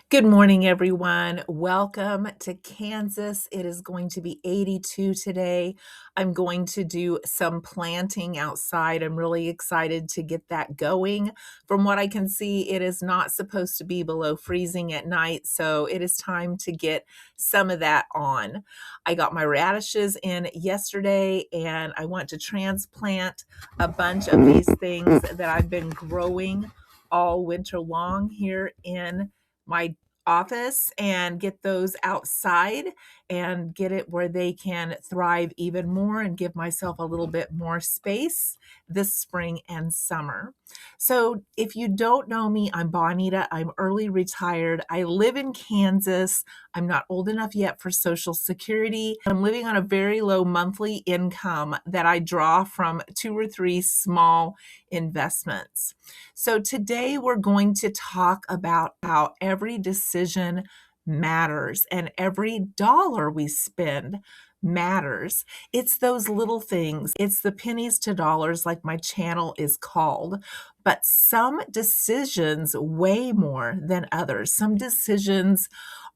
Good morning, everyone. Welcome to Kansas. It is going to be 82 today. I'm going to do some planting outside. I'm really excited to get that going. From what I can see, it is not supposed to be below freezing at night, so it is time to get some of that on. I got my radishes in yesterday, and I want to transplant a bunch of these things that I've been growing all winter long here in my office and get those outside and get it where they can thrive even more and give myself a little bit more space this spring and summer. So if you don't know me, I'm Bonita. I'm early retired. I live in Kansas. I'm not old enough yet for Social Security. I'm living on a very low monthly income that I draw from 2 or 3 small investments. So today we're going to talk about how every decision matters and every dollar we spend matters. It's those little things. It's the pennies to dollars, like my channel is called. But some decisions weigh more than others. Some decisions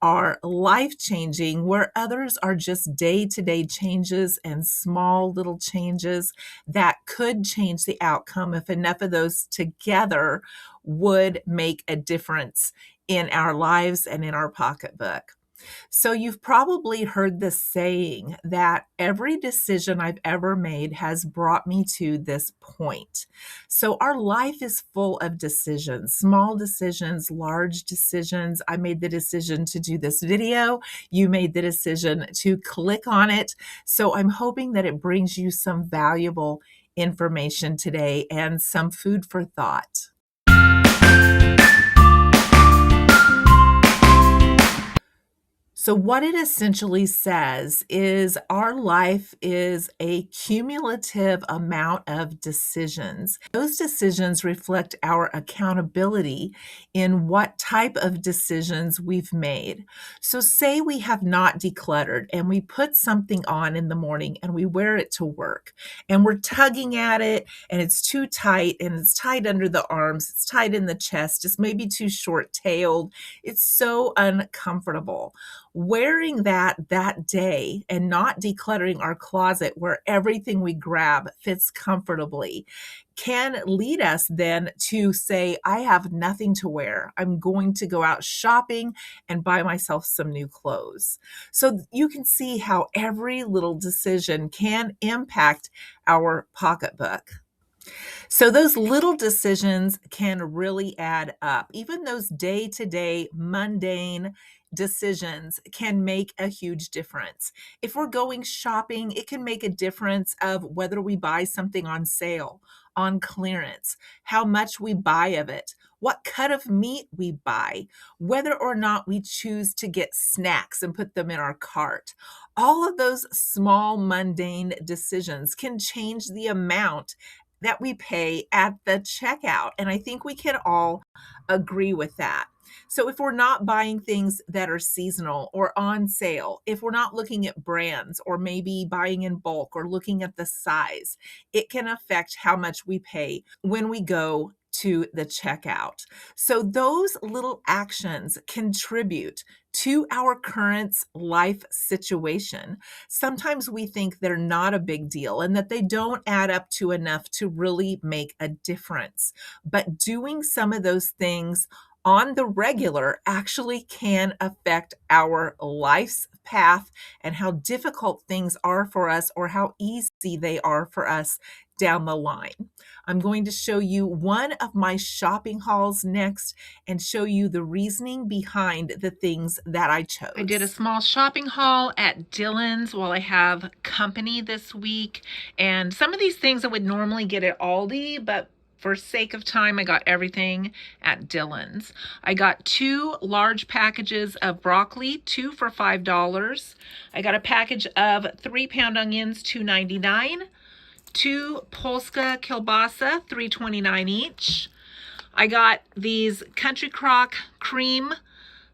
are life-changing, where others are just day-to-day changes and small little changes that could change the outcome if enough of those together would make a difference in our lives and in our pocketbook. So you've probably heard the saying that every decision I've ever made has brought me to this point. So our life is full of decisions, small decisions, large decisions. I made the decision to do this video. You made the decision to click on it. So I'm hoping that it brings you some valuable information today and some food for thought. So what it essentially says is our life is a cumulative amount of decisions. Those decisions reflect our accountability in what type of decisions we've made. So say we have not decluttered and we put something on in the morning and we wear it to work and we're tugging at it and it's too tight and it's tight under the arms, it's tight in the chest, it's maybe too short-tailed. It's so uncomfortable. Wearing that day and not decluttering our closet where everything we grab fits comfortably can lead us then to say, I have nothing to wear. I'm going to go out shopping and buy myself some new clothes. So you can see how every little decision can impact our pocketbook. So those little decisions can really add up. Even those day-to-day mundane decisions can make a huge difference. If we're going shopping, it can make a difference of whether we buy something on sale, on clearance, how much we buy of it, what cut of meat we buy, whether or not we choose to get snacks and put them in our cart. All of those small mundane decisions can change the amount that we pay at the checkout. And I think we can all agree with that. So if we're not buying things that are seasonal or on sale, if we're not looking at brands or maybe buying in bulk or looking at the size, it can affect how much we pay when we go to the checkout. So those little actions contribute to our current life situation. Sometimes we think they're not a big deal and that they don't add up to enough to really make a difference. But doing some of those things on the regular actually can affect our life's path and how difficult things are for us or how easy they are for us down the line. I'm going to show you one of my shopping hauls next and show you the reasoning behind the things that I chose. I did a small shopping haul at Dillon's while I have company this week. And some of these things I would normally get at Aldi, but for sake of time, I got everything at Dillon's. I got 2 large packages of broccoli, 2 for $5. I got a package of 3-pound onions, $2.99. 2 Polska kielbasa, $3.29 each. I got these Country Crock cream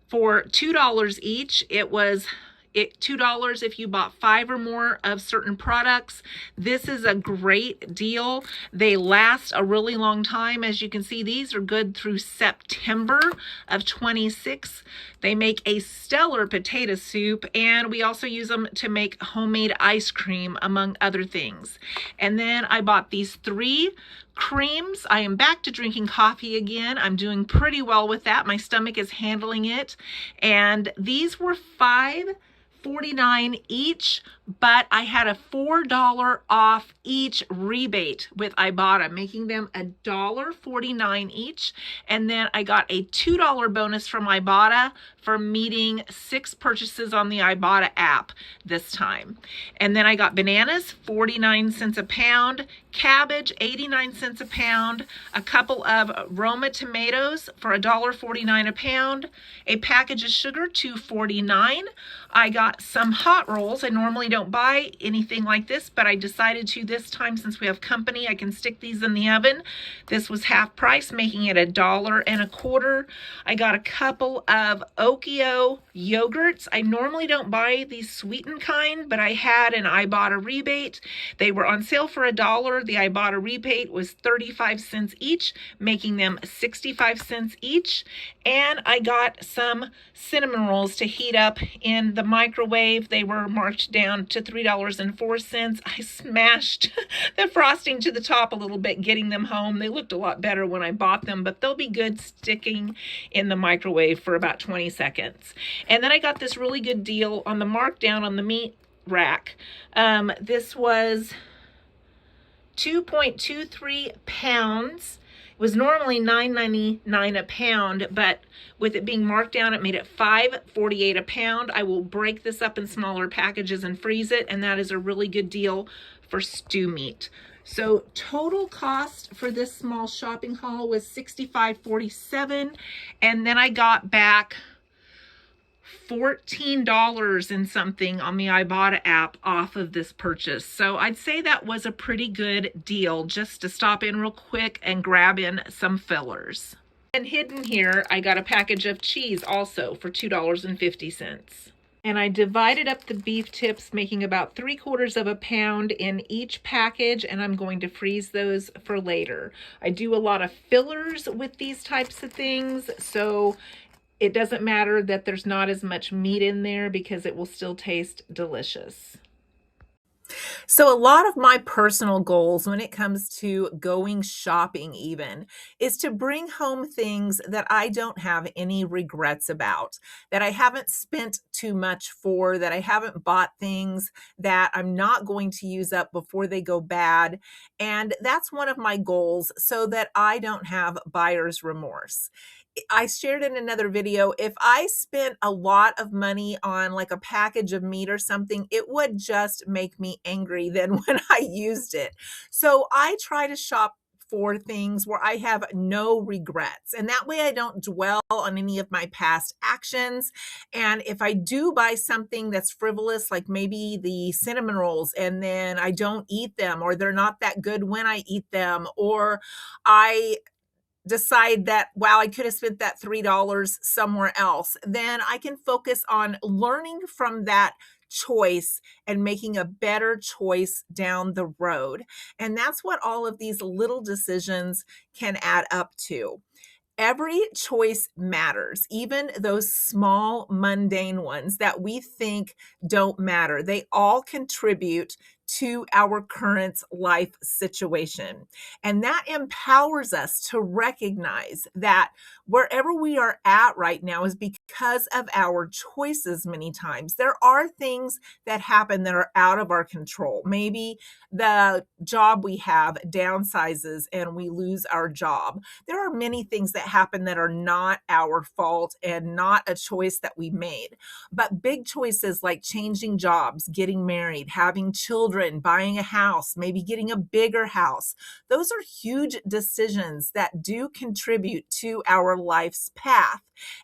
for $2 each. It was $2 if you bought 5 or more of certain products. This is a great deal. They last a really long time. As you can see, these are good through September of 26. They make a stellar potato soup, and we also use them to make homemade ice cream, among other things. And then I bought these 3 creams. I am back to drinking coffee again. I'm doing pretty well with that. My stomach is handling it. And these were $5.49 each, but I had a $4 off each rebate with Ibotta, making them $1.49 each. And then I got a $2 bonus from Ibotta for meeting 6 purchases on the Ibotta app this time. And then I got bananas, 49 cents a pound, cabbage, 89 cents a pound, a couple of Roma tomatoes for $1.49 a pound, a package of sugar, $2.49. I got some hot rolls. I normally don't buy anything like this, but I decided to this time since we have company. I can stick these in the oven. This was half price, making it $1.25. I got a couple of Okio yogurts. I normally don't buy these sweetened kind, but I had an Ibotta rebate. They were on sale for $1. The Ibotta rebate was 35 cents each, making them 65 cents each. And I got some cinnamon rolls to heat up in the microwave. They were marked down to $3.04. I smashed the frosting to the top a little bit getting them home. They looked a lot better when I bought them, but they'll be good sticking in the microwave for about 20 seconds. And then I got this really good deal on the markdown on the meat rack. This was 2.23 pounds. It was normally $9.99 a pound, but with it being marked down, it made it $5.48 a pound. I will break this up in smaller packages and freeze it, and that is a really good deal for stew meat. So total cost for this small shopping haul was $65.47, and then I got back $14 and something on the Ibotta app off of this purchase. So I'd say that was a pretty good deal just to stop in real quick and grab in some fillers. And hidden here, I got a package of cheese also for $2.50. And I divided up the beef tips, making about 3/4 of a pound in each package, and I'm going to freeze those for later. I do a lot of fillers with these types of things, so it doesn't matter that there's not as much meat in there because it will still taste delicious. So a lot of my personal goals when it comes to going shopping even is to bring home things that I don't have any regrets about, that I haven't spent too much for, that I haven't bought things that I'm not going to use up before they go bad. And that's one of my goals so that I don't have buyer's remorse. I shared in another video, if I spent a lot of money on like a package of meat or something, it would just make me angry then when I used it. So I try to shop for things where I have no regrets. And that way I don't dwell on any of my past actions. And if I do buy something that's frivolous, like maybe the cinnamon rolls, and then I don't eat them, or they're not that good when I eat them, or I decide that, wow, I could have spent that $3 somewhere else, then I can focus on learning from that choice and making a better choice down the road. And that's what all of these little decisions can add up to. Every choice matters, even those small, mundane ones that we think don't matter. They all contribute to our current life situation. And that empowers us to recognize that wherever we are at right now is because of our choices many times. There are things that happen that are out of our control. Maybe the job we have downsizes and we lose our job. There are many things that happen that are not our fault and not a choice that we made. But big choices like changing jobs, getting married, having children, buying a house, maybe getting a bigger house, those are huge decisions that do contribute to our our life's path.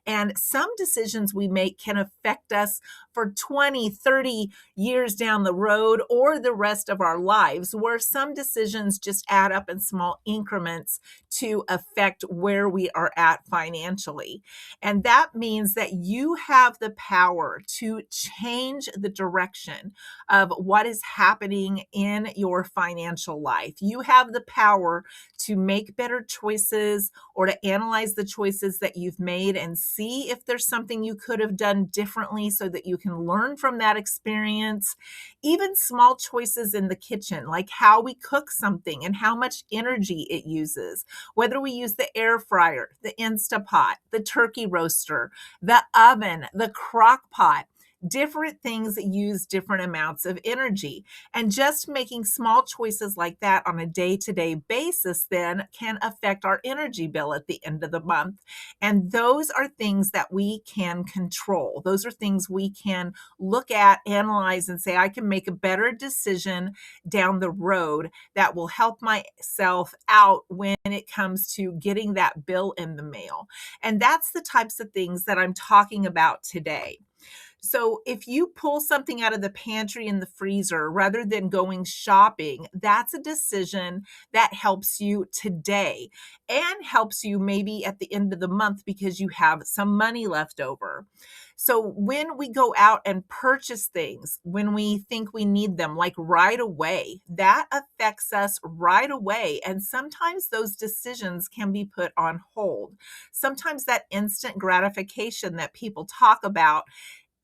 And some decisions we make can affect us for 20, 30 years down the road or the rest of our lives, where some decisions just add up in small increments to affect where we are at financially. And that means that you have the power to change the direction of what is happening in your financial life. You have the power to make better choices or to analyze the choices that you've made and see if there's something you could have done differently so that you can learn from that experience. Even small choices in the kitchen, like how we cook something and how much energy it uses, whether we use the air fryer, the Instapot, the turkey roaster, the oven, the crock pot. Different things that use different amounts of energy. And just making small choices like that on a day-to-day basis then can affect our energy bill at the end of the month. And those are things that we can control. Those are things we can look at, analyze, and say, I can make a better decision down the road that will help myself out when it comes to getting that bill in the mail. And that's the types of things that I'm talking about today. So if you pull something out of the pantry in the freezer rather than going shopping, that's a decision that helps you today and helps you maybe at the end of the month because you have some money left over. So when we go out and purchase things, when we think we need them, like right away, that affects us right away. And sometimes those decisions can be put on hold. Sometimes that instant gratification that people talk about,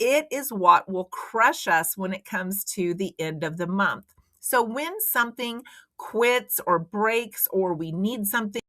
it is what will crush us when it comes to the end of the month. So when something quits or breaks or we need something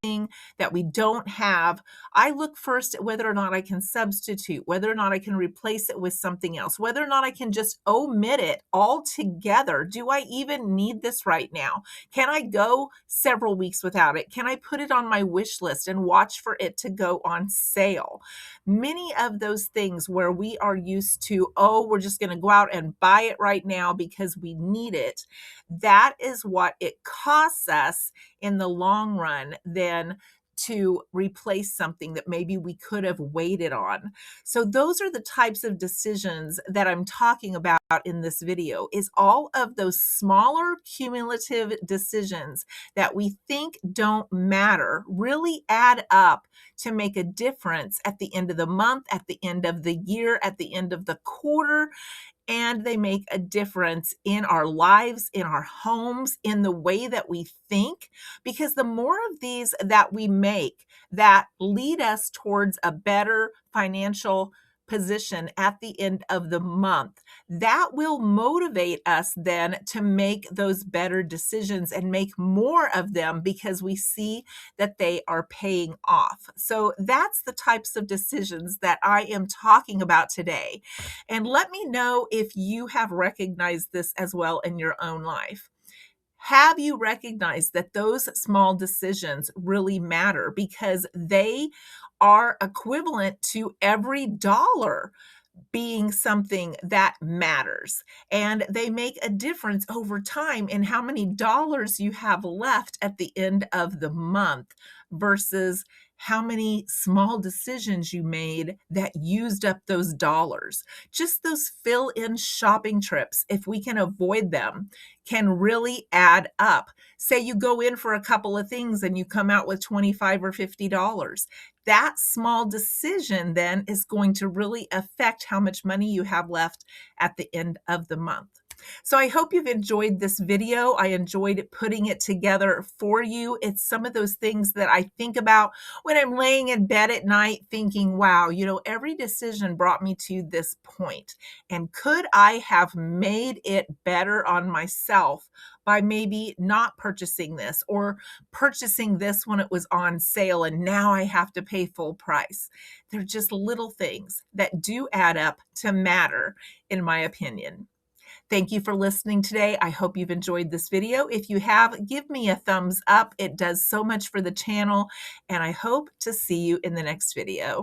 that we don't have, I look first at whether or not I can substitute, whether or not I can replace it with something else, whether or not I can just omit it altogether. Do I even need this right now? Can I go several weeks without it? Can I put it on my wish list and watch for it to go on sale? Many of those things where we are used to, oh, we're just going to go out and buy it right now because we need it, that is what it costs us in the long run then to replace something that maybe we could have waited on. So those are the types of decisions that I'm talking about in this video, is all of those smaller cumulative decisions that we think don't matter really add up to make a difference at the end of the month, at the end of the year, at the end of the quarter. And they make a difference in our lives, in our homes, in the way that we think, because the more of these that we make that lead us towards a better financial position at the end of the month, that will motivate us then to make those better decisions and make more of them because we see that they are paying off. So that's the types of decisions that I am talking about today. And let me know if you have recognized this as well in your own life. Have you recognized that those small decisions really matter because they are equivalent to every dollar being something that matters, and they make a difference over time in how many dollars you have left at the end of the month versus how many small decisions you made that used up those dollars. Just those fill-in shopping trips, if we can avoid them, can really add up. Say you go in for a couple of things and you come out with $25 or $50. That small decision then is going to really affect how much money you have left at the end of the month. So I hope you've enjoyed this video. I enjoyed putting it together for you. It's some of those things that I think about when I'm laying in bed at night thinking, wow, every decision brought me to this point. And could I have made it better on myself by maybe not purchasing this or purchasing this when it was on sale and now I have to pay full price? They're just little things that do add up to matter, in my opinion. Thank you for listening today. I hope you've enjoyed this video. If you have, give me a thumbs up. It does so much for the channel, and I hope to see you in the next video.